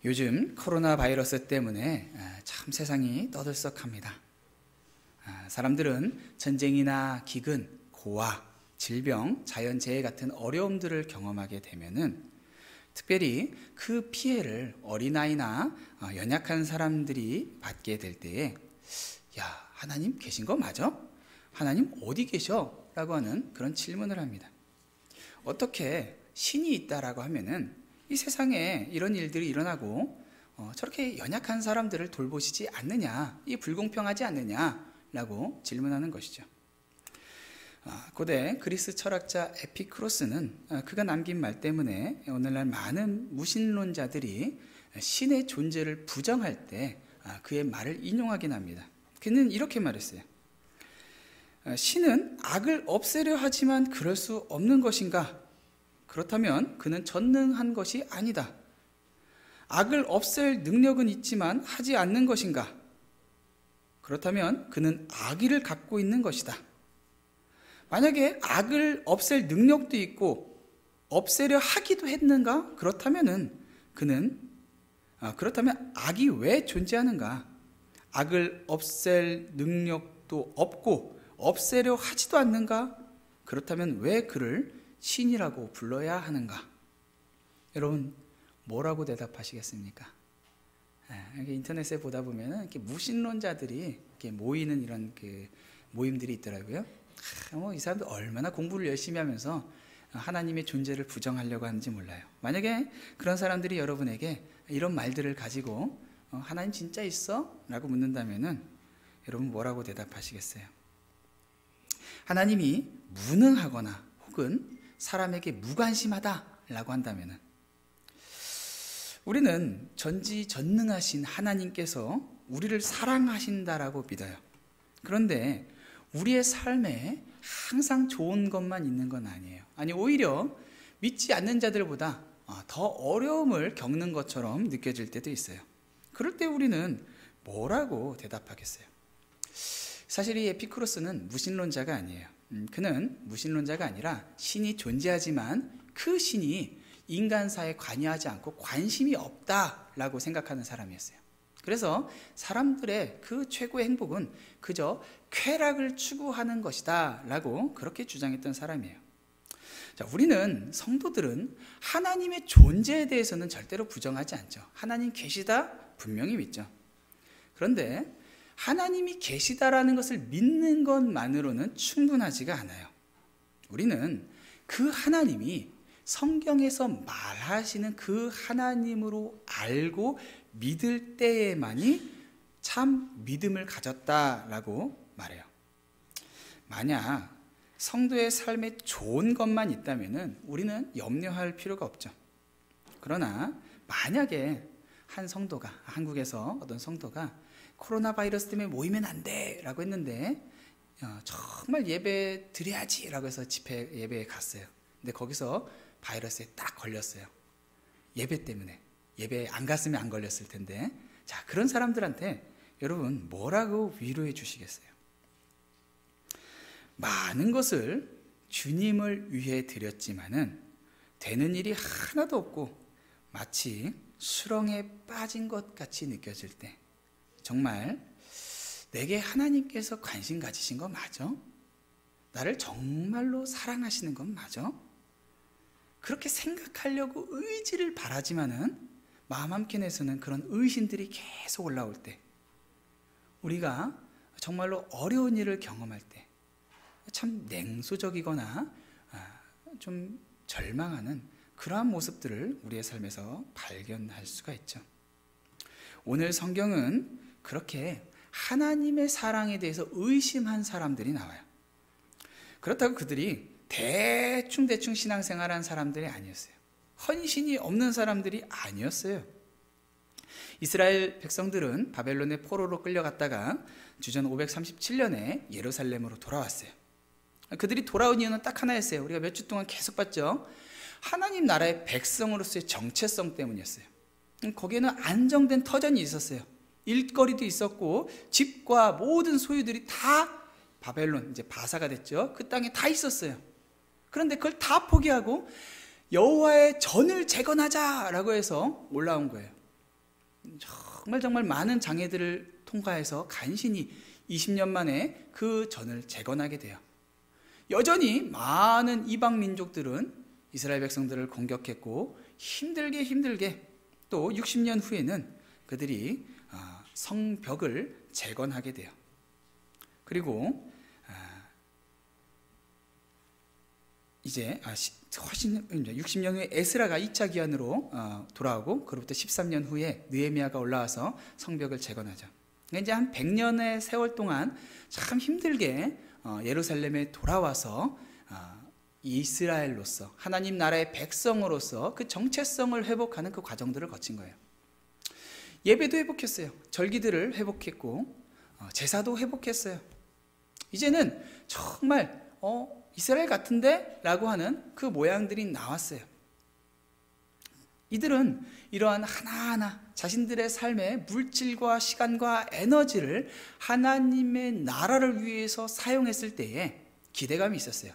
요즘 코로나 바이러스 때문에 참 세상이 떠들썩합니다. 사람들은 전쟁이나 기근, 고아, 질병, 자연재해 같은 어려움들을 경험하게 되면은 특별히 그 피해를 어린아이나 연약한 사람들이 받게 될 때에 야, 하나님 계신 거 맞아? 하나님 어디 계셔? 라고 하는 그런 질문을 합니다. 어떻게 신이 있다라고 하면은 이 세상에 이런 일들이 일어나고 저렇게 연약한 사람들을 돌보시지 않느냐, 이 불공평하지 않느냐라고 질문하는 것이죠. 고대 그리스 철학자 에피쿠로스는 그가 남긴 말 때문에 오늘날 많은 무신론자들이 신의 존재를 부정할 때 그의 말을 인용하긴 합니다. 그는 이렇게 말했어요. 신은 악을 없애려 하지만 그럴 수 없는 것인가? 그렇다면 그는 전능한 것이 아니다. 악을 없앨 능력은 있지만 하지 않는 것인가? 그렇다면 그는 악의를 갖고 있는 것이다. 만약에 악을 없앨 능력도 있고 없애려 하기도 했는가? 그렇다면 악이 왜 존재하는가? 악을 없앨 능력도 없고 없애려 하지도 않는가? 그렇다면 왜 그를 신이라고 불러야 하는가? 여러분 뭐라고 대답하시겠습니까? 인터넷에 보다 보면은 이렇게 무신론자들이 이렇게 모이는 이런 그 모임들이 있더라고요. 이 사람들 얼마나 공부를 열심히 하면서 하나님의 존재를 부정하려고 하는지 몰라요. 만약에 그런 사람들이 여러분에게 이런 말들을 가지고 하나님 진짜 있어? 라고 묻는다면은 여러분 뭐라고 대답하시겠어요? 하나님이 무능하거나 혹은 사람에게 무관심하다라고 한다면은 우리는 전지전능하신 하나님께서 우리를 사랑하신다라고 믿어요. 그런데 우리의 삶에 항상 좋은 것만 있는 건 아니에요. 아니 오히려 믿지 않는 자들보다 더 어려움을 겪는 것처럼 느껴질 때도 있어요. 그럴 때 우리는 뭐라고 대답하겠어요? 사실 이 에피쿠로스는 무신론자가 아니에요. 그는 무신론자가 아니라 신이 존재하지만 그 신이 인간사에 관여하지 않고 관심이 없다라고 생각하는 사람이었어요. 그래서 사람들의 그 최고의 행복은 그저 쾌락을 추구하는 것이다 라고 그렇게 주장했던 사람이에요. 자, 우리는 성도들은 하나님의 존재에 대해서는 절대로 부정하지 않죠. 하나님 계시다 분명히 믿죠. 그런데 하나님이 계시다라는 것을 믿는 것만으로는 충분하지가 않아요. 우리는 그 하나님이 성경에서 말하시는 그 하나님으로 알고 믿을 때에만이 참 믿음을 가졌다라고 말해요. 만약 성도의 삶에 좋은 것만 있다면 우리는 염려할 필요가 없죠. 그러나 만약에 한 성도가, 한국에서 어떤 성도가 코로나 바이러스 때문에 모이면 안 돼 라고 했는데 정말 예배 드려야지 라고 해서 집회 예배에 갔어요. 근데 거기서 바이러스에 딱 걸렸어요. 예배 때문에. 예배에 안 갔으면 안 걸렸을 텐데. 자, 그런 사람들한테 여러분 뭐라고 위로해 주시겠어요? 많은 것을 주님을 위해 드렸지만은 되는 일이 하나도 없고 마치 수렁에 빠진 것 같이 느껴질 때 정말 내게 하나님께서 관심 가지신 거 맞아? 나를 정말로 사랑하시는 건 맞아? 그렇게 생각하려고 의지를 바라지만은 마음 한켠에서는 그런 의심들이 계속 올라올 때 우리가 정말로 어려운 일을 경험할 때 참 냉소적이거나 좀 절망하는 그러한 모습들을 우리의 삶에서 발견할 수가 있죠. 오늘 성경은 그렇게 하나님의 사랑에 대해서 의심한 사람들이 나와요. 그렇다고 그들이 대충 신앙생활한 사람들이 아니었어요. 헌신이 없는 사람들이 아니었어요. 이스라엘 백성들은 바벨론의 포로로 끌려갔다가 주전 537년에 예루살렘으로 돌아왔어요. 그들이 돌아온 이유는 딱 하나였어요. 우리가 몇 주 동안 계속 봤죠. 하나님 나라의 백성으로서의 정체성 때문이었어요. 거기에는 안정된 터전이 있었어요. 일거리도 있었고 집과 모든 소유들이 다 바벨론, 이제 바사가 됐죠. 그 땅에 다 있었어요. 그런데 그걸 다 포기하고 여호와의 전을 재건하자라고 해서 올라온 거예요. 정말 많은 장애들을 통과해서 간신히 20년 만에 그 전을 재건하게 돼요. 여전히 많은 이방 민족들은 이스라엘 백성들을 공격했고 힘들게 또 60년 후에는 그들이 성벽을 재건하게 돼요. 그리고 이제 훨씬 60년 후에 에스라가 2차 기한으로 돌아오고 그로부터 13년 후에 느헤미야가 올라와서 성벽을 재건하죠. 그러니까 이제 한 100년의 세월 동안 참 힘들게 예루살렘에 돌아와서 이스라엘로서 하나님 나라의 백성으로서 그 정체성을 회복하는 그 과정들을 거친 거예요. 예배도 회복했어요. 절기들을 회복했고 제사도 회복했어요. 이제는 정말 이스라엘 같은데? 라고 하는 그 모양들이 나왔어요. 이들은 이러한 하나하나 자신들의 삶의 물질과 시간과 에너지를 하나님의 나라를 위해서 사용했을 때에 기대감이 있었어요.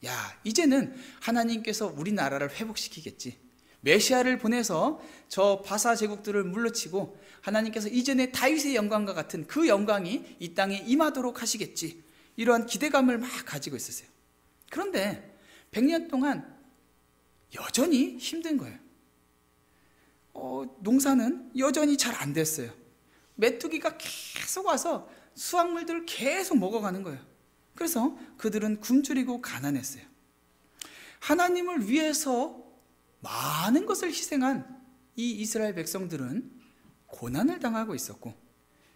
야, 이제는 하나님께서 우리 나라를 회복시키겠지. 메시아를 보내서 저 바사 제국들을 물리치고 하나님께서 이전에 다윗의 영광과 같은 그 영광이 이 땅에 임하도록 하시겠지. 이러한 기대감을 막 가지고 있었어요. 그런데 100년 동안 여전히 힘든 거예요. 농사는 여전히 잘 안 됐어요. 메뚜기가 계속 와서 수확물들을 계속 먹어가는 거예요. 그래서 그들은 굶주리고 가난했어요. 하나님을 위해서 많은 것을 희생한 이 이스라엘 백성들은 고난을 당하고 있었고,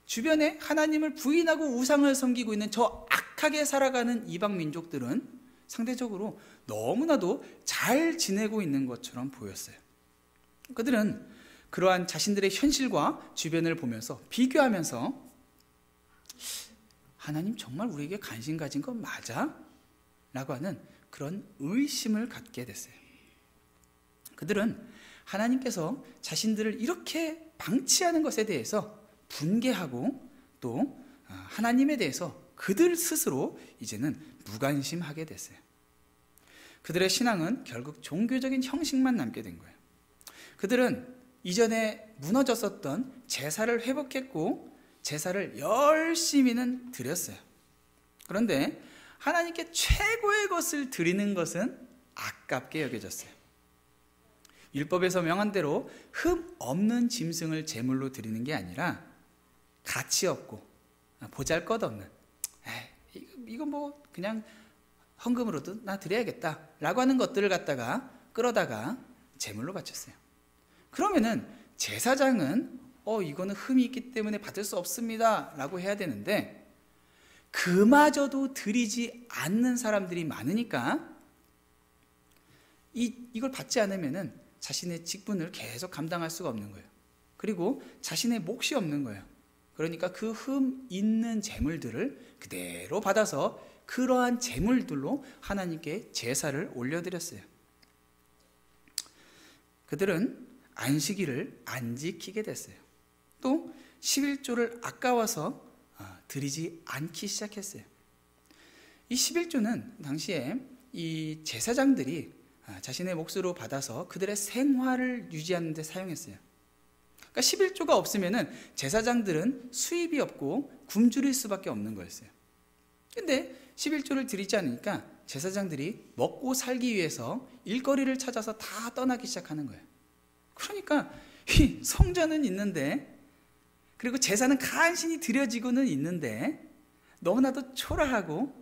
주변에 하나님을 부인하고 우상을 섬기고 있는 저 악하게 살아가는 이방 민족들은 상대적으로 너무나도 잘 지내고 있는 것처럼 보였어요. 그들은 그러한 자신들의 현실과 주변을 보면서 비교하면서 하나님 정말 우리에게 관심 가진 건 맞아? 라고 하는 그런 의심을 갖게 됐어요. 그들은 하나님께서 자신들을 이렇게 방치하는 것에 대해서 분개하고 또 하나님에 대해서 그들 스스로 이제는 무관심하게 됐어요. 그들의 신앙은 결국 종교적인 형식만 남게 된 거예요. 그들은 이전에 무너졌었던 제사를 회복했고 제사를 열심히는 드렸어요. 그런데 하나님께 최고의 것을 드리는 것은 아깝게 여겨졌어요. 율법에서 명한 대로 흠 없는 짐승을 제물로 드리는 게 아니라 가치 없고 보잘것없는 이거 뭐 그냥 헌금으로도 나 드려야겠다 라고 하는 것들을 갖다가 끌어다가 제물로 바쳤어요. 그러면은 제사장은 이거는 흠이 있기 때문에 받을 수 없습니다 라고 해야 되는데, 그마저도 드리지 않는 사람들이 많으니까 이걸 받지 않으면은 자신의 직분을 계속 감당할 수가 없는 거예요. 그리고 자신의 몫이 없는 거예요. 그러니까 그 흠 있는 제물들을 그대로 받아서 그러한 제물들로 하나님께 제사를 올려드렸어요. 그들은 안식일을 안 지키게 됐어요. 또 11조를 아까워서 드리지 않기 시작했어요. 이 11조는 당시에 이 제사장들이 자신의 몫으로 받아서 그들의 생활을 유지하는 데 사용했어요. 그러니까 11조가 없으면은 제사장들은 수입이 없고 굶주릴 수밖에 없는 거였어요. 근데 11조를 드리지 않으니까 제사장들이 먹고 살기 위해서 일거리를 찾아서 다 떠나기 시작하는 거예요. 그러니까 이 성전은 있는데, 그리고 제사는 간신히 드려지고는 있는데 너무나도 초라하고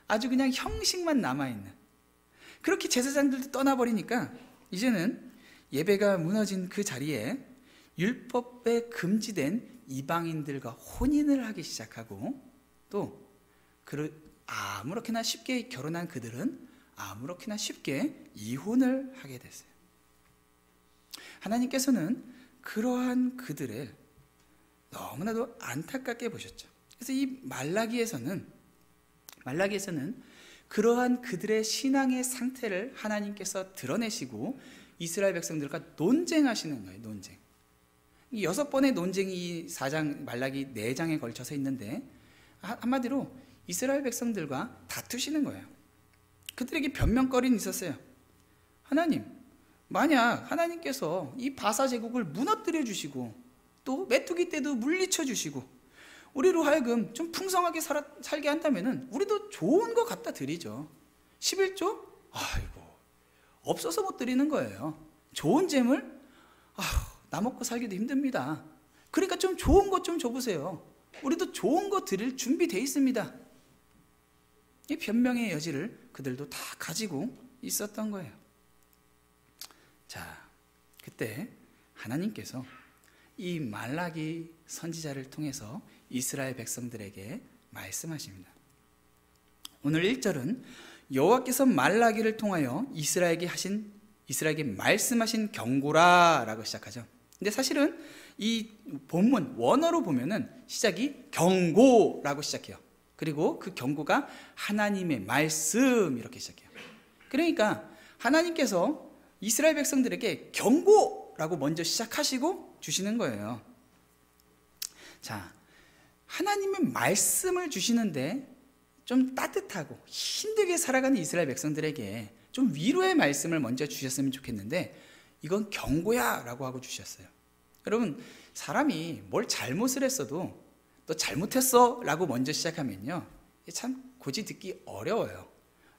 아주 그냥 형식만 남아있는, 그렇게 제사장들도 떠나버리니까 이제는 예배가 무너진 그 자리에 율법에 금지된 이방인들과 혼인을 하기 시작하고, 또 아무렇게나 쉽게 결혼한 그들은 아무렇게나 쉽게 이혼을 하게 됐어요. 하나님께서는 그러한 그들을 너무나도 안타깝게 보셨죠. 그래서 이 말라기에서는 그러한 그들의 신앙의 상태를 하나님께서 드러내시고 이스라엘 백성들과 논쟁하시는 거예요. 논쟁. 6번의 논쟁이 4장 말라기 4장에 걸쳐서 있는데, 한마디로 이스라엘 백성들과 다투시는 거예요. 그들에게 변명거리는 있었어요. 하나님, 만약 하나님께서 이 바사 제국을 무너뜨려 주시고 또 메뚜기 때도 물리쳐 주시고 우리로 하여금 좀 풍성하게 살게 한다면은 우리도 좋은 거 갖다 드리죠. 11조? 아이고, 없어서 못 드리는 거예요. 좋은 재물? 나 먹고 살기도 힘듭니다. 그러니까 좀 좋은 것 좀 줘보세요. 우리도 좋은 거 드릴 준비되어 있습니다. 이 변명의 여지를 그들도 다 가지고 있었던 거예요. 자, 그때 하나님께서 이 말라기 선지자를 통해서 이스라엘 백성들에게 말씀하십니다. 오늘 1절은 여호와께서 말라기를 통하여 이스라엘에게 말씀하신 경고라라고 시작하죠. 근데 사실은 이 본문 원어로 보면은 시작이 경고라고 시작해요. 그리고 그 경고가 하나님의 말씀 이렇게 시작해요. 그러니까 하나님께서 이스라엘 백성들에게 경고라고 먼저 시작하시고 주시는 거예요. 자, 하나님의 말씀을 주시는데 좀 따뜻하고 힘들게 살아가는 이스라엘 백성들에게 좀 위로의 말씀을 먼저 주셨으면 좋겠는데 이건 경고야 라고 하고 주셨어요. 여러분, 사람이 뭘 잘못을 했어도 또 잘못했어 라고 먼저 시작하면요, 참 고지 듣기 어려워요.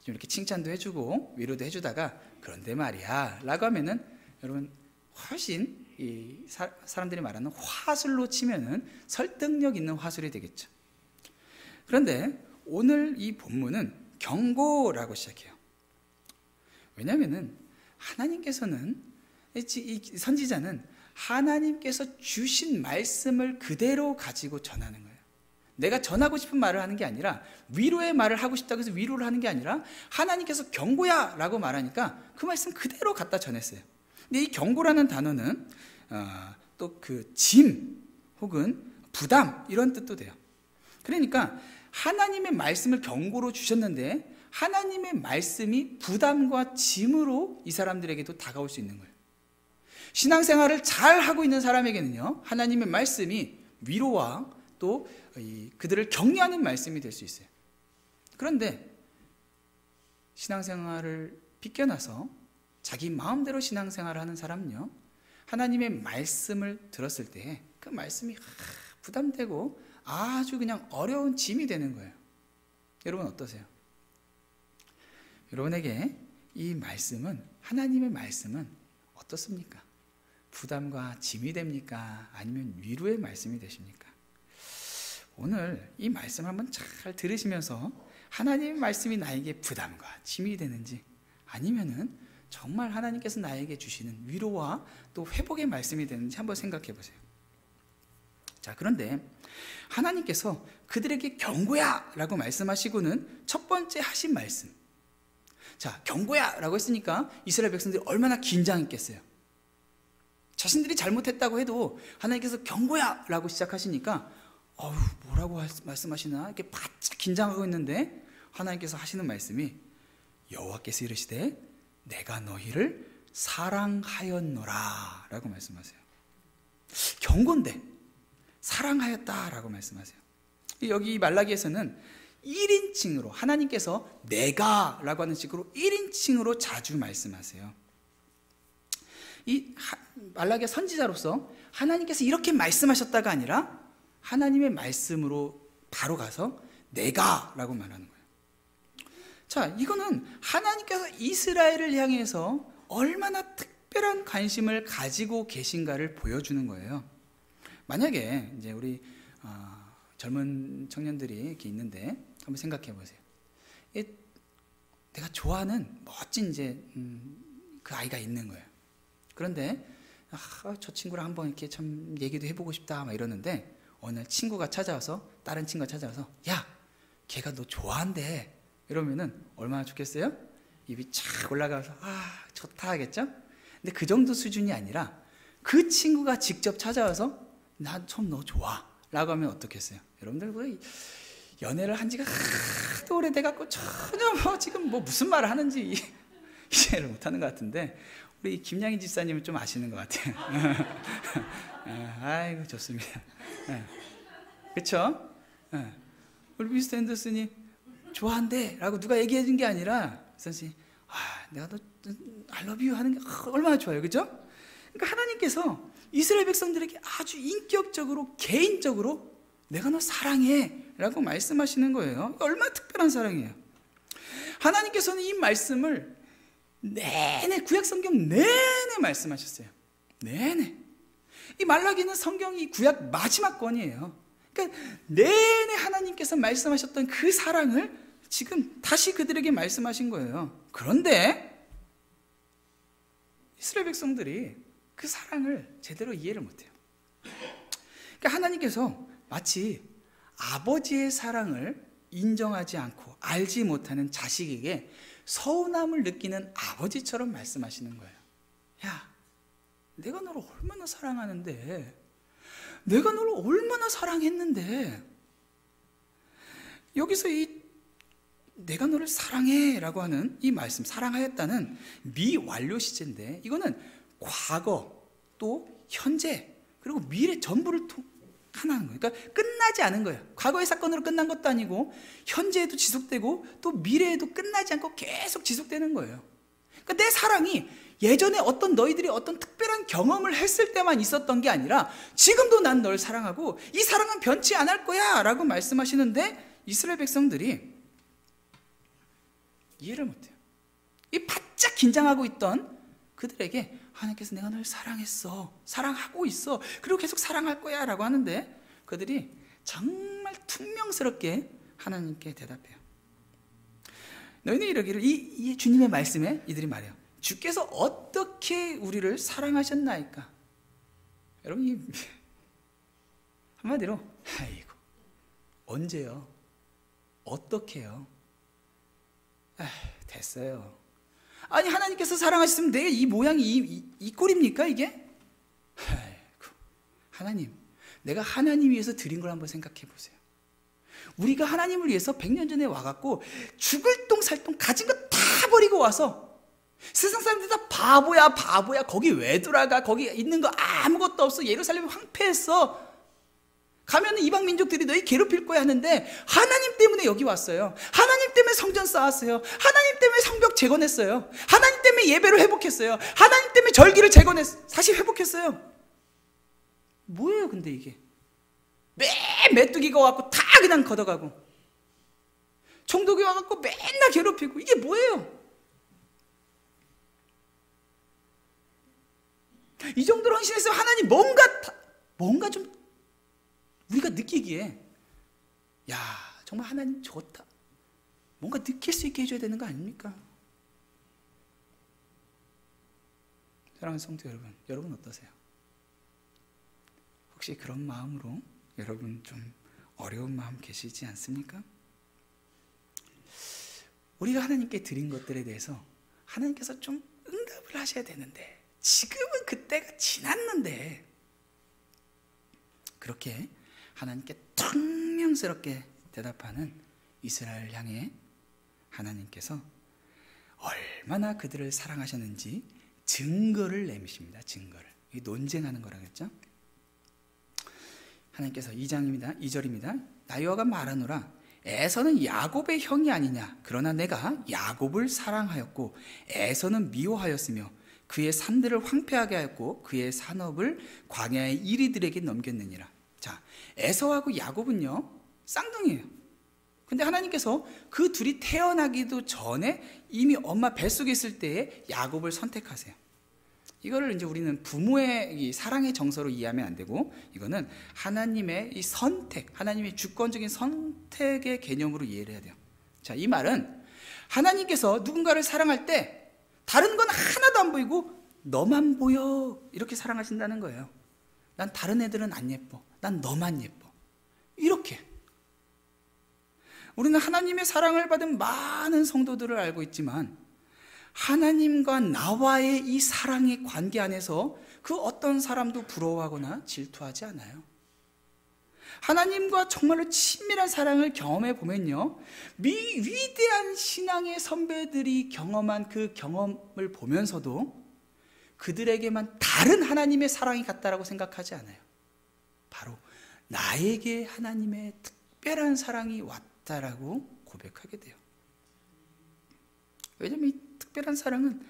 좀 이렇게 칭찬도 해주고 위로도 해주다가 그런데 말이야 라고 하면은 여러분 훨씬 이 사람들이 말하는 화술로 치면은 설득력 있는 화술이 되겠죠. 그런데 오늘 이 본문은 경고라고 시작해요. 왜냐하면은 하나님께서는 이 선지자는 하나님께서 주신 말씀을 그대로 가지고 전하는 거예요. 내가 전하고 싶은 말을 하는 게 아니라 위로의 말을 하고 싶다고 해서 위로를 하는 게 아니라 하나님께서 경고야 라고 말하니까 그 말씀 그대로 갖다 전했어요. 근데 이 경고라는 단어는 또 그 짐 혹은 부담 이런 뜻도 돼요. 그러니까 하나님의 말씀을 경고로 주셨는데 하나님의 말씀이 부담과 짐으로 이 사람들에게도 다가올 수 있는 거예요. 신앙생활을 잘 하고 있는 사람에게는요, 하나님의 말씀이 위로와 또 그들을 격려하는 말씀이 될 수 있어요. 그런데 신앙생활을 비껴나서 자기 마음대로 신앙생활을 하는 사람은요, 하나님의 말씀을 들었을 때 그 말씀이 부담되고 아주 그냥 어려운 짐이 되는 거예요. 여러분 어떠세요? 여러분에게 이 말씀은, 하나님의 말씀은 어떻습니까? 부담과 짐이 됩니까? 아니면 위로의 말씀이 되십니까? 오늘 이 말씀을 한번 잘 들으시면서 하나님의 말씀이 나에게 부담과 짐이 되는지, 아니면은 정말 하나님께서 나에게 주시는 위로와 또 회복의 말씀이 되는지 한번 생각해 보세요. 자, 그런데 하나님께서 그들에게 경고야 라고 말씀하시고는 첫 번째 하신 말씀, 자, 경고야 라고 했으니까 이스라엘 백성들이 얼마나 긴장했겠어요. 자신들이 잘못했다고 해도 하나님께서 경고야 라고 시작하시니까 뭐라고 말씀하시나 이렇게 바짝 긴장하고 있는데 하나님께서 하시는 말씀이 여호와께서 이르시되 내가 너희를 사랑하였노라 라고 말씀하세요. 경고인데 사랑하였다 라고 말씀하세요. 여기 말라기에서는 1인칭으로 하나님께서 내가 라고 하는 식으로 1인칭으로 자주 말씀하세요. 이 말라기 선지자로서 하나님께서 이렇게 말씀하셨다가 아니라 하나님의 말씀으로 바로 가서 내가 라고 말하는 거예요. 자, 이거는 하나님께서 이스라엘을 향해서 얼마나 특별한 관심을 가지고 계신가를 보여주는 거예요. 만약에 이제 우리 젊은 청년들이 이렇게 있는데 한번 생각해 보세요. 내가 좋아하는 멋진 이제 그 아이가 있는 거예요. 그런데 저 친구랑 한번 이렇게 참 얘기도 해보고 싶다 막 이러는데 어느 날 다른 친구가 찾아와서 야, 걔가 너 좋아한대 이러면은 얼마나 좋겠어요? 입이 착 올라가서 좋다 하겠죠? 근데 그 정도 수준이 아니라 그 친구가 직접 찾아와서 난 처음 너 좋아 라고 하면 어떻겠어요? 여러분들 연애를 한 지가 하도 오래돼갖고 전혀 지금 무슨 말을 하는지 이해를 못하는 것 같은데 우리 김양희 집사님은 좀 아시는 것 같아요. 아이고 좋습니다. 그렇죠? 우리 미스터 앤더슨이 좋아한대 라고 누가 얘기해 준 게 아니라 선생님 내가 너 I love you 하는 게 얼마나 좋아요. 그죠? 그러니까 하나님께서 이스라엘 백성들에게 아주 인격적으로 개인적으로 내가 너 사랑해 라고 말씀하시는 거예요. 얼마나 특별한 사랑이에요. 하나님께서는 이 말씀을 내내 구약성경 내내 말씀하셨어요. 내내. 이 말라기는 성경이 구약 마지막 권이에요. 그러니까 내내 하나님께서 말씀하셨던 그 사랑을 지금 다시 그들에게 말씀하신 거예요. 그런데 이스라엘 백성들이 그 사랑을 제대로 이해를 못해요. 그러니까 하나님께서 마치 아버지의 사랑을 인정하지 않고 알지 못하는 자식에게 서운함을 느끼는 아버지처럼 말씀하시는 거예요. 야, 내가 너를 얼마나 사랑하는데, 내가 너를 얼마나 사랑했는데, 여기서 이 내가 너를 사랑해 라고 하는 이 말씀, 사랑하였다는 미완료 시제인데, 이거는 과거 또 현재 그리고 미래 전부를 하나는 거예요. 그러니까 끝나지 않은 거예요. 과거의 사건으로 끝난 것도 아니고 현재에도 지속되고 또 미래에도 끝나지 않고 계속 지속되는 거예요. 그러니까 내 사랑이 예전에 어떤 너희들이 어떤 특별한 경험을 했을 때만 있었던 게 아니라 지금도 난 널 사랑하고 이 사랑은 변치 않을 거야 라고 말씀하시는데, 이스라엘 백성들이 이해를 못해요. 이 바짝 긴장하고 있던 그들에게 하나님께서 내가 널 사랑했어, 사랑하고 있어, 그리고 계속 사랑할 거야 라고 하는데, 그들이 정말 퉁명스럽게 하나님께 대답해요. 너희는 이러기를, 이 주님의 말씀에 이들이 말해요. 주께서 어떻게 우리를 사랑하셨나이까? 여러분, 한마디로 아이고 언제요? 어떻게요? 됐어요. 아니 하나님께서 사랑하셨으면 내가 이 모양이 이 꼴입니까 이게? 아이고, 하나님, 내가 하나님 위해서 드린 걸 한번 생각해 보세요. 우리가 하나님을 위해서 100년 전에 와갖고 죽을 똥 살 똥 가진 거 다 버리고 와서 세상 사람들이 다 바보야 바보야, 거기 왜 돌아가, 거기 있는 거 아무것도 없어, 예루살렘이 황폐했어, 가면 이방 민족들이 너희 괴롭힐 거야 하는데 하나님 때문에 여기 왔어요. 하나님 때문에 성전 쌓았어요. 하나님 때문에 성벽 재건했어요. 하나님 때문에 예배를 회복했어요. 하나님 때문에 절기를 다시 회복했어요. 뭐예요 근데 이게? 메뚜기가 와갖고 다 그냥 걷어가고, 총독이 와갖고 맨날 괴롭히고, 이게 뭐예요? 이 정도로 헌신했으면 하나님 뭔가 좀 우리가 느끼기에, 야 정말 하나님 좋다, 뭔가 느낄 수 있게 해줘야 되는 거 아닙니까? 사랑하는 성도 여러분 어떠세요? 혹시 그런 마음으로 여러분 좀 어려운 마음 계시지 않습니까? 우리가 하나님께 드린 것들에 대해서 하나님께서 좀 응답을 하셔야 되는데, 지금은 그때가 지났는데 그렇게 하나님께 퉁명스럽게 대답하는 이스라엘 향해 하나님께서 얼마나 그들을 사랑하셨는지 증거를 내미십니다. 증거를. 이 논쟁하는 거라겠죠. 하나님께서 2장입니다. 2절입니다. 나여호와가 말하노라, 에서는 야곱의 형이 아니냐. 그러나 내가 야곱을 사랑하였고 에서는 미워하였으며 그의 산들을 황폐하게 하였고 그의 산업을 광야의 이리들에게 넘겼느니라. 자, 에서하고 야곱은요 쌍둥이에요. 근데 하나님께서 그 둘이 태어나기도 전에 이미 엄마 뱃속에 있을 때에 야곱을 선택하세요. 이거를 이제 우리는 부모의 이 사랑의 정서로 이해하면 안 되고, 이거는 하나님의 이 선택, 하나님의 주권적인 선택의 개념으로 이해를 해야 돼요. 자, 이 말은 하나님께서 누군가를 사랑할 때 다른 건 하나도 안 보이고 너만 보여, 이렇게 사랑하신다는 거예요. 난 다른 애들은 안 예뻐, 난 너만 예뻐, 이렇게. 우리는 하나님의 사랑을 받은 많은 성도들을 알고 있지만 하나님과 나와의 이 사랑의 관계 안에서 그 어떤 사람도 부러워하거나 질투하지 않아요. 하나님과 정말로 친밀한 사랑을 경험해 보면요, 위대한 신앙의 선배들이 경험한 그 경험을 보면서도 그들에게만 다른 하나님의 사랑이 같다라고 생각하지 않아요. 바로 나에게 하나님의 특별한 사랑이 왔다라고 고백하게 돼요. 왜냐하면 이 특별한 사랑은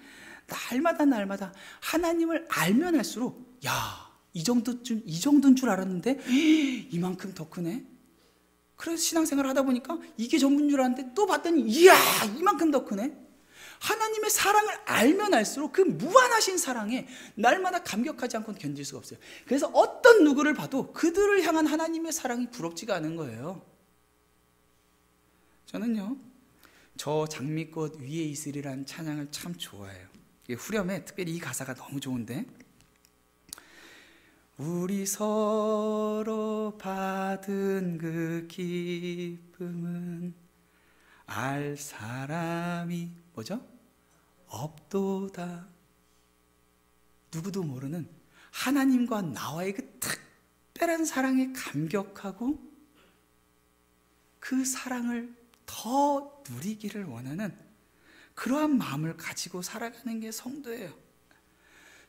날마다 하나님을 알면 할수록, 야, 이 정도인 줄 알았는데 이만큼 더 크네. 그래서 신앙생활을 하다 보니까 이게 전부인 줄 알았는데 또 봤더니 이야, 이만큼 더 크네. 하나님의 사랑을 알면 알수록 그 무한하신 사랑에 날마다 감격하지 않고는 견딜 수가 없어요. 그래서 어떤 누구를 봐도 그들을 향한 하나님의 사랑이 부럽지가 않은 거예요. 저는요, 저 장미꽃 위에 있으리란 찬양을 참 좋아해요. 후렴에 특별히 이 가사가 너무 좋은데, 우리 서로 받은 그 기쁨은 알 사람이 뭐죠? 없도다. 누구도 모르는 하나님과 나와의 그 특별한 사랑에 감격하고 그 사랑을 더 누리기를 원하는 그러한 마음을 가지고 살아가는 게 성도예요.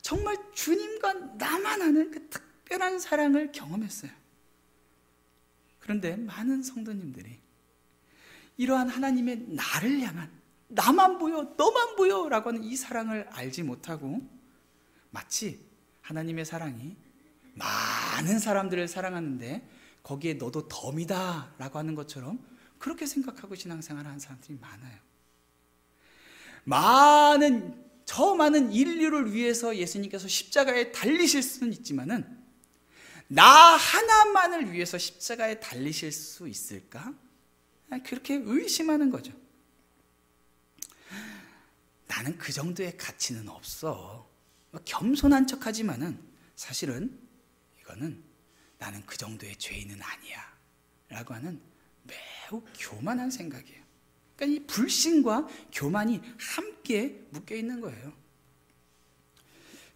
정말 주님과 나만 아는 그 특별한 사랑을 경험했어요. 그런데 많은 성도님들이 이러한 하나님의 나를 향한, 나만 보여, 너만 보여 라고 하는 이 사랑을 알지 못하고 마치 하나님의 사랑이 많은 사람들을 사랑하는데 거기에 너도 덤이다 라고 하는 것처럼 그렇게 생각하고 신앙생활을 하는 사람들이 많아요. 저 많은 인류를 위해서 예수님께서 십자가에 달리실 수는 있지만은 나 하나만을 위해서 십자가에 달리실 수 있을까? 그렇게 의심하는 거죠. 나는 그 정도의 가치는 없어. 겸손한 척하지만은 사실은 이거는 나는 그 정도의 죄인은 아니야 라고 하는 매우 교만한 생각이에요. 그러니까 이 불신과 교만이 함께 묶여 있는 거예요.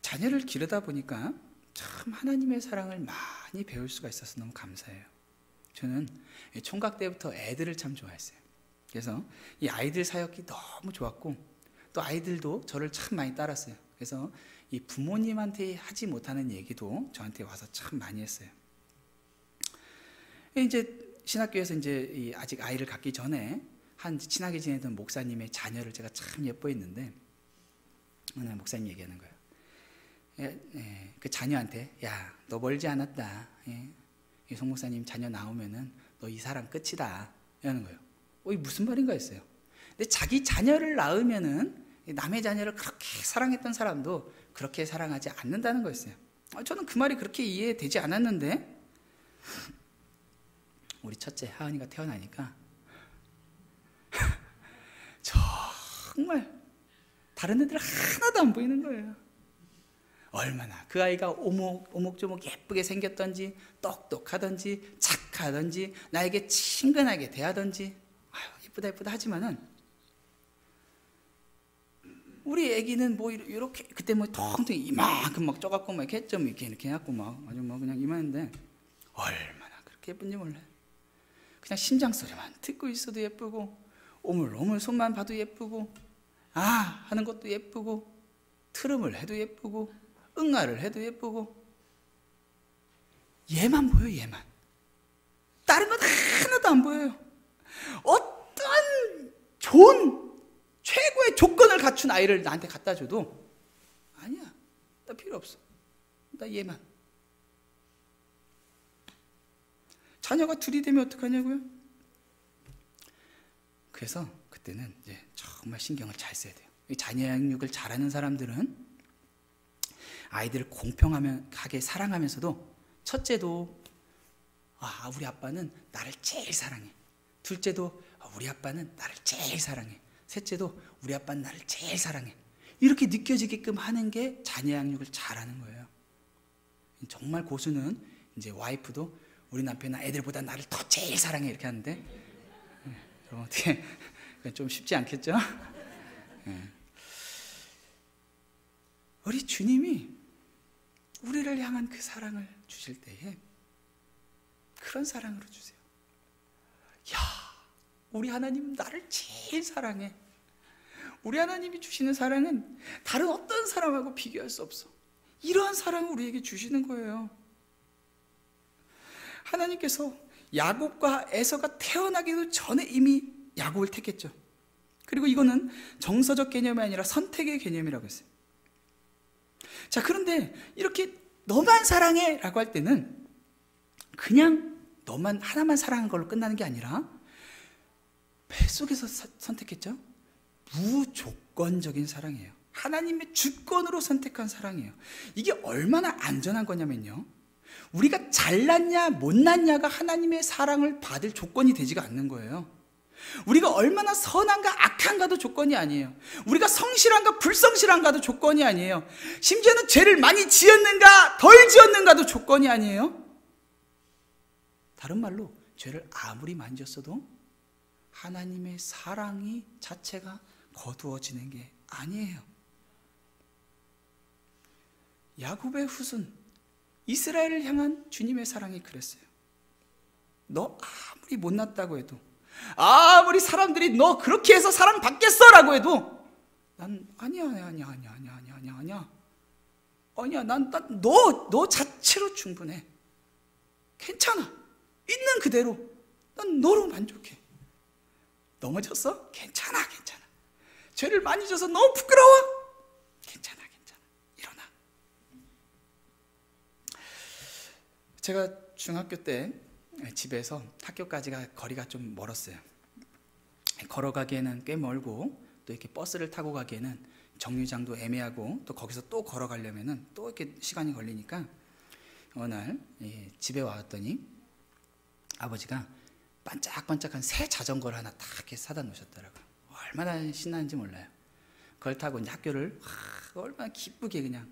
자녀를 기르다 보니까 참 하나님의 사랑을 많이 배울 수가 있어서 너무 감사해요. 저는 총각 때부터 애들을 참 좋아했어요. 그래서 이 아이들 사역이 너무 좋았고 또 아이들도 저를 참 많이 따랐어요. 그래서 이 부모님한테 하지 못하는 얘기도 저한테 와서 참 많이 했어요. 이제 신학교에서 이제 아직 아이를 갖기 전에 한 친하게 지내던 목사님의 자녀를 제가 참 예뻐했는데 어느 날 목사님 얘기하는 거예요. 그 자녀한테 야, 너 멀지 않았다. 송 목사님 자녀 나오면은 너 이 사랑 끝이다. 이러는 거예요. 이게 무슨 말인가 했어요. 근데 자기 자녀를 낳으면은 남의 자녀를 그렇게 사랑했던 사람도 그렇게 사랑하지 않는다는 거였어요. 저는 그 말이 그렇게 이해되지 않았는데 우리 첫째 하은이가 태어나니까 정말 다른 애들 하나도 안 보이는 거예요. 얼마나 그 아이가 오목조목 예쁘게 생겼던지 똑똑하던지 착하던지 나에게 친근하게 대하던지 예쁘다 하지만은 우리 애기는 뭐 이렇게 그때 뭐 통통 이만큼 막 쪄갖고 막 이렇게 좀 이렇게 해갖고 막 아주 뭐 그냥 이만한데 얼마나 그렇게 예쁜지 몰라요. 그냥 심장 소리만 듣고 있어도 예쁘고 오물오물 손만 봐도 예쁘고 하는 것도 예쁘고 트름을 해도 예쁘고 응아를 해도 예쁘고 얘만 보여. 얘만. 다른 건 하나도 안 보여요. 어떤 좋은 최고의 조건을 갖춘 아이를 나한테 갖다 줘도 아니야, 나 필요 없어. 나 얘만. 자녀가 둘이 되면 어떡하냐고요? 그래서 그때는 이제 정말 신경을 잘 써야 돼요. 자녀 양육을 잘하는 사람들은 아이들을 공평하게 사랑하면서도 첫째도 우리 아빠는 나를 제일 사랑해. 둘째도 우리 아빠는 나를 제일 사랑해. 셋째도 우리 아빠는 나를 제일 사랑해. 이렇게 느껴지게끔 하는 게 자녀 양육을 잘하는 거예요. 정말 고수는 이제 와이프도 우리 남편은 애들보다 나를 더 제일 사랑해 이렇게 하는데 어떻게 좀 쉽지 않겠죠? 우리 주님이 우리를 향한 그 사랑을 주실 때에 그런 사랑으로 주세요. 야, 우리 하나님 나를 제일 사랑해. 우리 하나님이 주시는 사랑은 다른 어떤 사람하고 비교할 수 없어. 이러한 사랑을 우리에게 주시는 거예요. 하나님께서 야곱과 에서가 태어나기도 전에 이미 야곱을 택했죠. 그리고 이거는 정서적 개념이 아니라 선택의 개념이라고 했어요. 자, 그런데 이렇게 너만 사랑해 라고 할 때는 그냥 너만 하나만 사랑한 걸로 끝나는 게 아니라 뱃속에서 선택했죠. 무조건적인 사랑이에요. 하나님의 주권으로 선택한 사랑이에요. 이게 얼마나 안전한 거냐면요, 우리가 잘났냐 못났냐가 하나님의 사랑을 받을 조건이 되지가 않는 거예요. 우리가 얼마나 선한가 악한가도 조건이 아니에요. 우리가 성실한가 불성실한가도 조건이 아니에요. 심지어는 죄를 많이 지었는가 덜 지었는가도 조건이 아니에요. 다른 말로 죄를 아무리 많이 지었어도 하나님의 사랑이 자체가 거두어지는 게 아니에요. 야곱의 후손 이스라엘을 향한 주님의 사랑이 그랬어요. 너 아무리 못났다고 해도, 아무리 사람들이 너 그렇게 해서 사랑 받겠어 라고 해도 난 아니야 난 너 자체로 충분해. 괜찮아. 있는 그대로 난 너로 만족해. 넘어졌어? 괜찮아. 죄를 많이 져서 너무 부끄러워? 괜찮아. 일어나. 제가 중학교 때 집에서 학교까지가 거리가 좀 멀었어요. 걸어가기에는 꽤 멀고, 또 이렇게 버스를 타고 가기에는 정류장도 애매하고, 또 거기서 또 걸어가려면은 또 이렇게 시간이 걸리니까 어느 날 집에 왔더니 아버지가 반짝반짝한 새 자전거를 하나 딱 이렇게 사다 놓으셨더라고요. 얼마나 신나는지 몰라요. 그걸 타고 이제 학교를 얼마나 기쁘게 그냥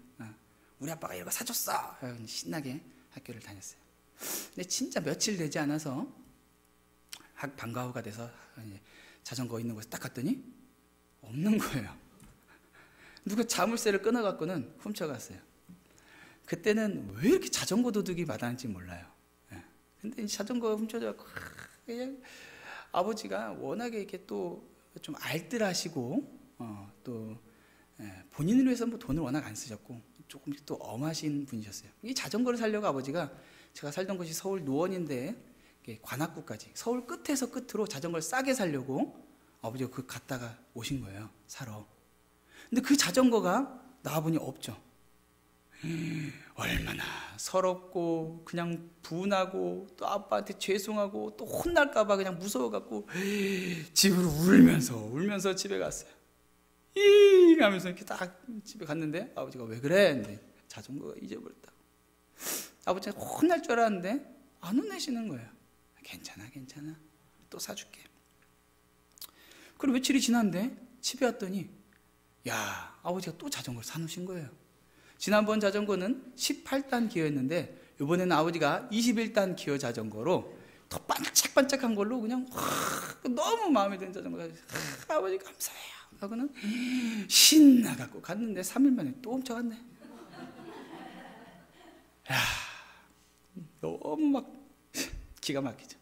우리 아빠가 이거 사줬어 신나게 학교를 다녔어요. 근데 진짜 며칠 되지 않아서 방과후가 돼서 자전거 있는 곳에 딱 갔더니 없는 거예요. 누가 자물쇠를 끊어갖고는 훔쳐갔어요. 그때는 왜 이렇게 자전거 도둑이 마다한지 몰라요. 근데 자전거 훔쳐져갖고 그냥 아버지가 워낙에 이렇게 또 좀 알뜰하시고 또 본인을 위해서 뭐 돈을 워낙 안 쓰셨고 조금 또 엄하신 분이셨어요. 이 자전거를 사려고 아버지가, 제가 살던 곳이 서울 노원인데 관악구까지 서울 끝에서 끝으로 자전거를 싸게 사려고 아버지가 그 갔다가 오신 거예요, 사러. 근데 그 자전거가 나와보니 없죠. 얼마나 서럽고 그냥 분하고 또 아빠한테 죄송하고 또 혼날까봐 그냥 무서워갖고 집으로 울면서 집에 갔어요. 하면서 이렇게 딱 집에 갔는데 아버지가 왜 그래? 근데 자전거가 잊어버렸다고. 아버지가 혼날 줄 알았는데 안 혼내시는 거예요. 괜찮아 또 사줄게. 그리고 며칠이 지났는데 집에 왔더니 아버지가 또 자전거를 사놓으신 거예요. 지난번 자전거는 18단 기어였는데 이번에는 아버지가 21단 기어 자전거로 더 반짝반짝한 걸로 그냥 너무 마음에 드는 자전거가 아버지 감사해요 하고는 신나갖고 갔는데 3일 만에 또 훔쳐갔네. 너무 막 기가 막히죠.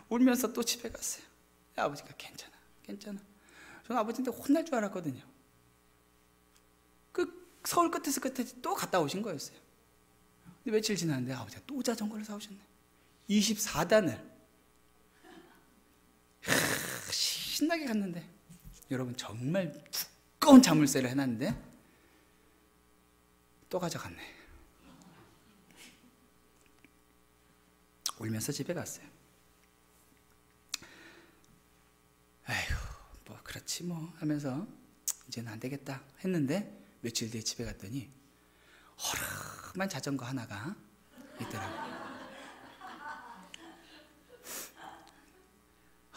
울면서 또 집에 갔어요. 아버지가 괜찮아. 저는 아버지한테 혼날 줄 알았거든요. 서울 끝에서 끝에 또 갔다 오신 거였어요. 근데 며칠 지났는데 아버지가 또 자전거를 사오셨네. 24단을 신나게 갔는데 여러분 정말 두꺼운 자물쇠를 해놨는데 또 가져갔네. 울면서 집에 갔어요. 아이고 뭐 그렇지 뭐 하면서 이제는 안 되겠다 했는데 며칠 뒤에 집에 갔더니 허름한 자전거 하나가 있더라고요.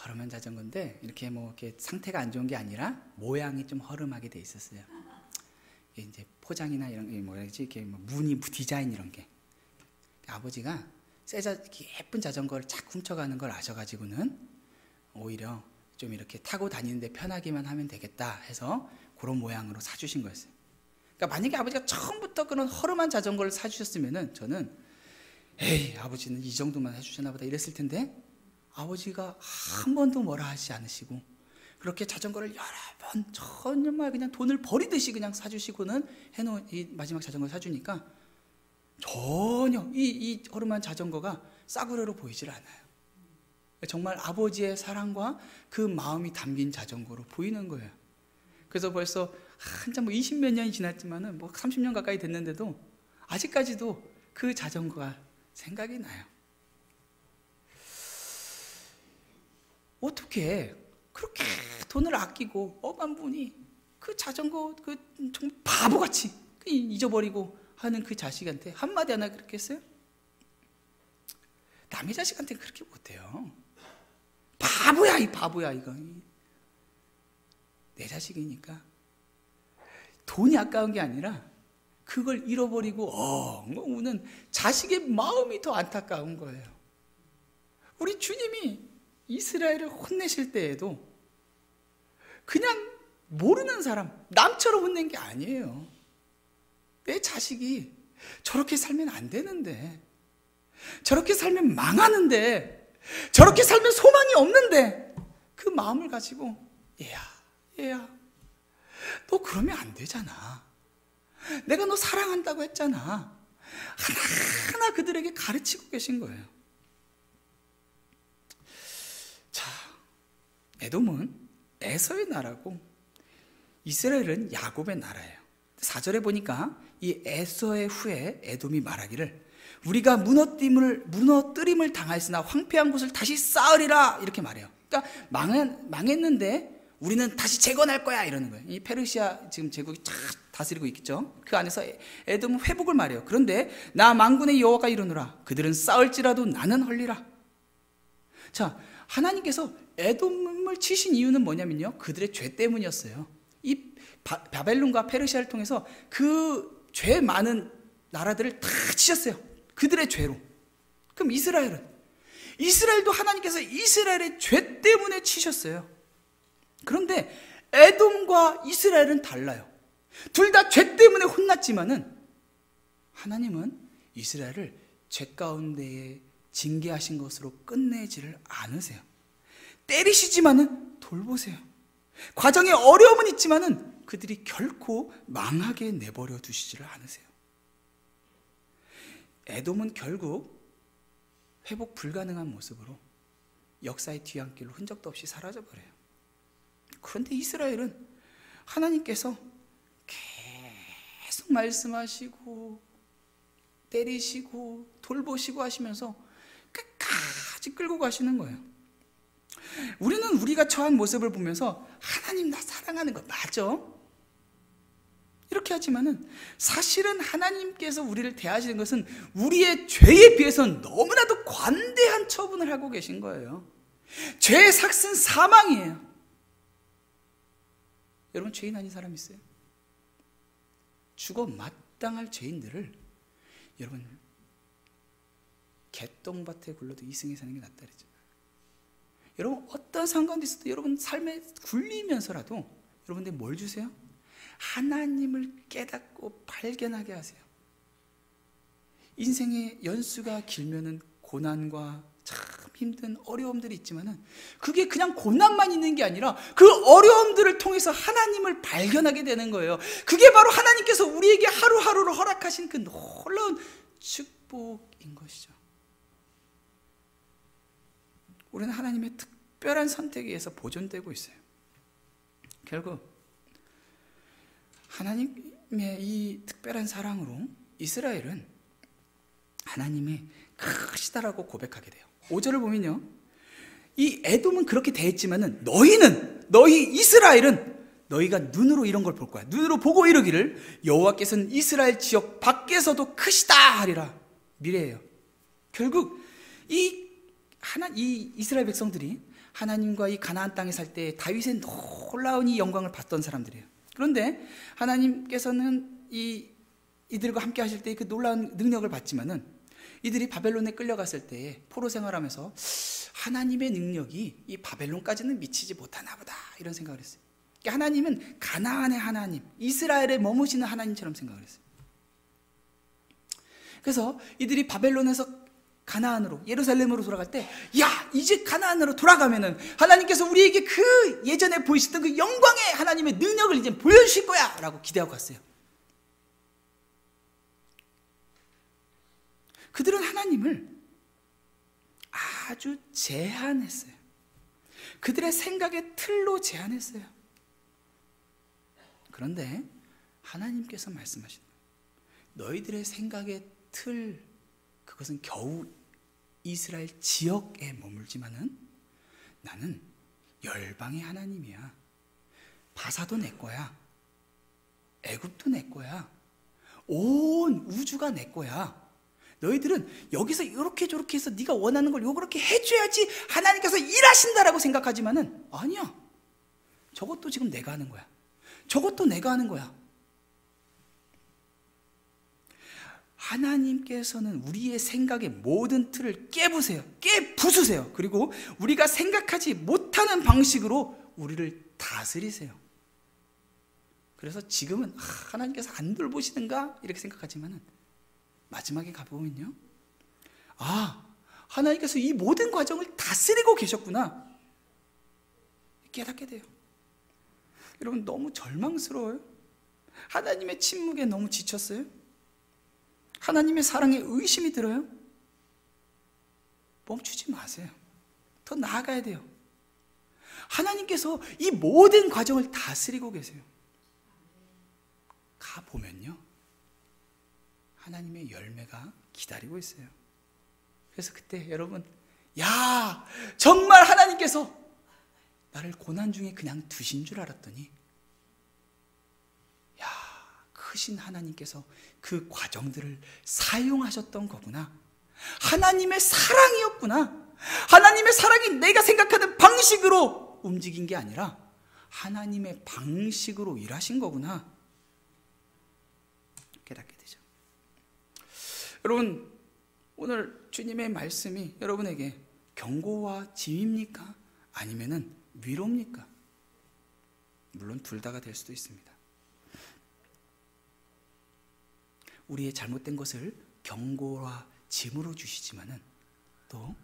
허름한 자전거인데 이렇게 뭐 이렇게 상태가 안 좋은 게 아니라 모양이 좀 허름하게 돼 있었어요. 이제 포장이나 이런 게 뭐라지 이렇게 무늬 디자인 이런 게. 아버지가 예쁜 자전거를 자꾸 훔쳐가는 걸 아셔가지고는 오히려 좀 이렇게 타고 다니는데 편하기만 하면 되겠다 해서 그런 모양으로 사주신 거였어요. 그러니까 만약에 아버지가 처음부터 그런 허름한 자전거를 사주셨으면은 저는 아버지는 이 정도만 해주셨나 보다 이랬을 텐데 아버지가 한 번도 뭐라 하지 않으시고 그렇게 자전거를 여러 번 정말 그냥 돈을 버리듯이 그냥 사주시고는 해놓은 이 마지막 자전거를 사주니까 전혀 이 허름한 자전거가 싸구려로 보이질 않아요. 정말 아버지의 사랑과 그 마음이 담긴 자전거로 보이는 거예요. 그래서 벌써 한참 20몇 년이 지났지만은 30년 가까이 됐는데도 아직까지도 그 자전거가 생각이 나요. 어떻게 그렇게 돈을 아끼고 억한 분이 그 자전거 정말 바보같이 잊어버리고 하는 그 자식한테 한마디 하나 그렇게 했어요? 남의 자식한테 그렇게 못해요. 바보야, 이 바보야, 이거. 내 자식이니까. 돈이 아까운 게 아니라 그걸 잃어버리고 우는 자식의 마음이 더 안타까운 거예요. 우리 주님이 이스라엘을 혼내실 때에도 그냥 모르는 사람, 남처럼 혼낸 게 아니에요. 내 자식이 저렇게 살면 안 되는데, 저렇게 살면 망하는데, 저렇게 살면 소망이 없는데, 그 마음을 가지고 얘야 너 그러면 안 되잖아. 내가 너 사랑한다고 했잖아. 하나하나 그들에게 가르치고 계신 거예요. 자, 에돔은 에서의 나라고 이스라엘은 야곱의 나라예요. 4절에 보니까 이 에서의 후에 에돔이 말하기를 우리가 무너뜨림을 당하였으나 황폐한 곳을 다시 쌓으리라 이렇게 말해요. 그러니까 망했는데 우리는 다시 재건할 거야 이러는 거예요. 이 페르시아 지금 제국이 쫙 다스리고 있겠죠. 그 안에서 에돔은 회복을 말해요. 그런데 나 만군의 여호와가 이르노라 그들은 쌓을지라도 나는 헐리라. 자, 하나님께서 에돔을 치신 이유는 뭐냐면요, 그들의 죄 때문이었어요. 이 바벨론과 페르시아를 통해서 그 죄 많은 나라들을 다 치셨어요. 그들의 죄로. 그럼 이스라엘도 하나님께서 이스라엘의 죄 때문에 치셨어요. 그런데 에돔과 이스라엘은 달라요. 둘 다 죄 때문에 혼났지만은 하나님은 이스라엘을 죄 가운데에 징계하신 것으로 끝내지를 않으세요. 때리시지만은 돌보세요. 과정에 어려움은 있지만은 그들이 결코 망하게 내버려 두시지를 않으세요. 에돔은 결국 회복 불가능한 모습으로 역사의 뒤안길로 흔적도 없이 사라져버려요. 그런데 이스라엘은 하나님께서 계속 말씀하시고 때리시고 돌보시고 하시면서 끝까지 끌고 가시는 거예요. 우리는 우리가 처한 모습을 보면서 하나님 나 사랑하는 거 맞아? 이렇게 하지만은 사실은 하나님께서 우리를 대하시는 것은 우리의 죄에 비해서는 너무나도 관대한 처분을 하고 계신 거예요. 죄의 삭은 사망이에요. 여러분, 죄인 아닌 사람 있어요? 죽어 마땅할 죄인들을 여러분 개똥밭에 굴러도 이승에 사는 게 낫다 그랬죠. 여러분 어떤 상관도 있어도 여러분 삶에 굴리면서라도 여러분들 뭘 주세요? 하나님을 깨닫고 발견하게 하세요. 인생의 연수가 길면은 고난과 참 힘든 어려움들이 있지만은 그게 그냥 고난만 있는 게 아니라 그 어려움들을 통해서 하나님을 발견하게 되는 거예요. 그게 바로 하나님께서 우리에게 하루하루를 허락하신 그 놀라운 축복인 것이죠. 우리는 하나님의 특별한 선택에 의해서 보존되고 있어요. 결국 하나님의 이 특별한 사랑으로 이스라엘은 하나님의 크시다라고 고백하게 돼요. 5절을 보면요, 이 에돔은 그렇게 대했지만은 너희 이스라엘은 너희가 눈으로 이런 걸 볼 거야. 눈으로 보고 이르기를 여호와께서는 이스라엘 지역 밖에서도 크시다 하리라. 미래예요. 결국 이 이스라엘 백성들이 하나님과 이 가나안 땅에 살 때 다윗의 놀라운 이 영광을 봤던 사람들이에요. 그런데 하나님께서는 이들과 함께 하실 때 그 놀라운 능력을 봤지만은 이들이 바벨론에 끌려갔을 때 포로 생활하면서 하나님의 능력이 이 바벨론까지는 미치지 못하나 보다 이런 생각을 했어요. 하나님은 가나안의 하나님, 이스라엘에 머무시는 하나님처럼 생각을 했어요. 그래서 이들이 바벨론에서 가나안으로, 예루살렘으로 돌아갈 때, 야, 이제 가나안으로 돌아가면은 하나님께서 우리에게 그 예전에 보이셨던 그 영광의 하나님의 능력을 이제 보여주실 거야 라고 기대하고 갔어요. 그들은 하나님을 아주 제한했어요. 그들의 생각의 틀로 제한했어요. 그런데 하나님께서 말씀하시는 거예요. 너희들의 생각의 틀, 그것은 겨우 이스라엘 지역에 머물지만은 나는 열방의 하나님이야. 바사도 내 거야. 애굽도 내 거야. 온 우주가 내 거야. 너희들은 여기서 이렇게 저렇게 해서 네가 원하는 걸 요렇게 해줘야지 하나님께서 일하신다라고 생각하지만은 아니야. 저것도 지금 내가 하는 거야. 저것도 내가 하는 거야. 하나님께서는 우리의 생각의 모든 틀을 깨부세요. 깨부수세요. 그리고 우리가 생각하지 못하는 방식으로 우리를 다스리세요. 그래서 지금은 하나님께서 안 돌보시는가 이렇게 생각하지만은 마지막에 가보면요, 하나님께서 이 모든 과정을 다스리고 계셨구나 깨닫게 돼요. 여러분, 너무 절망스러워요? 하나님의 침묵에 너무 지쳤어요? 하나님의 사랑에 의심이 들어요? 멈추지 마세요. 더 나아가야 돼요. 하나님께서 이 모든 과정을 다스리고 계세요. 가보면요, 하나님의 열매가 기다리고 있어요. 그래서 그때 여러분, 야, 정말 하나님께서 나를 고난 중에 그냥 두신 줄 알았더니, 야, 크신 하나님께서 그 과정들을 사용하셨던 거구나. 하나님의 사랑이었구나. 하나님의 사랑이 내가 생각하는 방식으로 움직인 게 아니라 하나님의 방식으로 일하신 거구나 깨닫게 되죠. 여러분, 오늘 주님의 말씀이 여러분에게 경고와 지휘입니까? 아니면은 위로입니까? 물론 둘 다가 될 수도 있습니다. 우리의 잘못된 것을 경고와 짐으로 주시지만은 또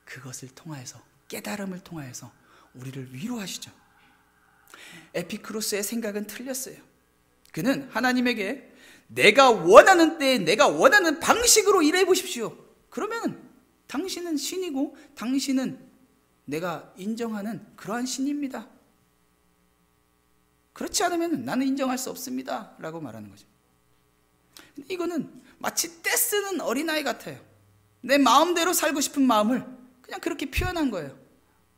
그것을 통하여서, 깨달음을 통하여서 우리를 위로하시죠. 에피쿠로스의 생각은 틀렸어요. 그는 하나님에게 내가 원하는 때에 내가 원하는 방식으로 일해 보십시오. 그러면 당신은 신이고 당신은 내가 인정하는 그러한 신입니다. 그렇지 않으면 나는 인정할 수 없습니다 라고 말하는 거죠. 이거는 마치 떼쓰는 어린아이 같아요. 내 마음대로 살고 싶은 마음을 그냥 그렇게 표현한 거예요.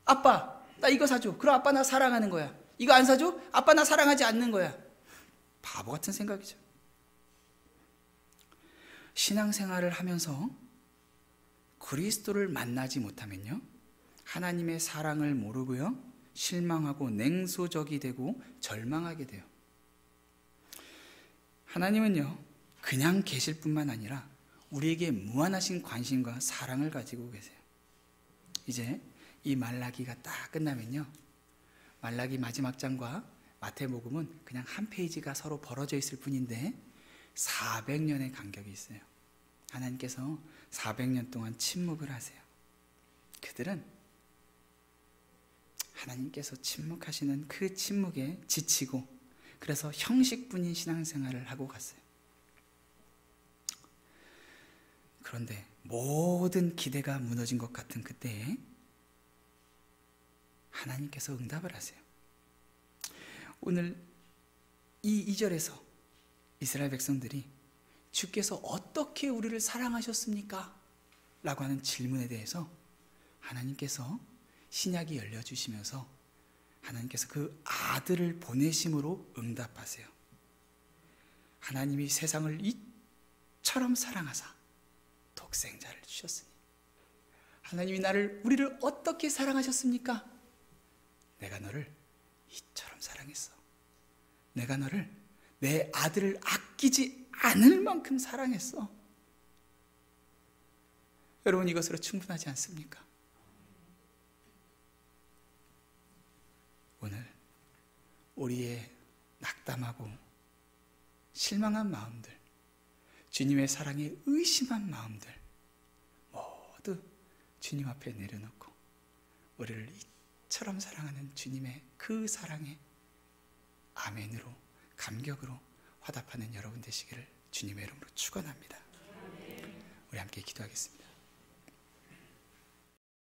아빠, 나 이거 사줘. 그럼 아빠 나 사랑하는 거야. 이거 안 사줘? 아빠 나 사랑하지 않는 거야. 바보 같은 생각이죠. 신앙생활을 하면서 그리스도를 만나지 못하면요, 하나님의 사랑을 모르고요, 실망하고 냉소적이 되고 절망하게 돼요. 하나님은요, 그냥 계실 뿐만 아니라 우리에게 무한하신 관심과 사랑을 가지고 계세요. 이제 이 말라기가 딱 끝나면요, 말라기 마지막 장과 마태복음은 그냥 한 페이지가 서로 벌어져 있을 뿐인데 400년의 간격이 있어요. 하나님께서 400년 동안 침묵을 하세요. 그들은 하나님께서 침묵하시는 그 침묵에 지치고 그래서 형식뿐인 신앙생활을 하고 갔어요. 그런데 모든 기대가 무너진 것 같은 그때에 하나님께서 응답을 하세요. 오늘 이 2절에서 이스라엘 백성들이 주께서 어떻게 우리를 사랑하셨습니까? 라고 하는 질문에 대해서 하나님께서 신약이 열려주시면서 하나님께서 그 아들을 보내심으로 응답하세요. 하나님이 세상을 이처럼 사랑하사 독생자를 주셨으니, 하나님이 우리를 어떻게 사랑하셨습니까? 내가 너를 이처럼 사랑했어. 내가 너를, 내 아들을 아끼지 않을 만큼 사랑했어. 여러분, 이것으로 충분하지 않습니까? 오늘 우리의 낙담하고 실망한 마음들, 주님의 사랑에 의심한 마음들 모두 주님 앞에 내려놓고 우리를 이처럼 사랑하는 주님의 그 사랑에 아멘으로, 감격으로 화답하는 여러분 되시기를 주님의 이름으로 축원합니다. 우리 함께 기도하겠습니다.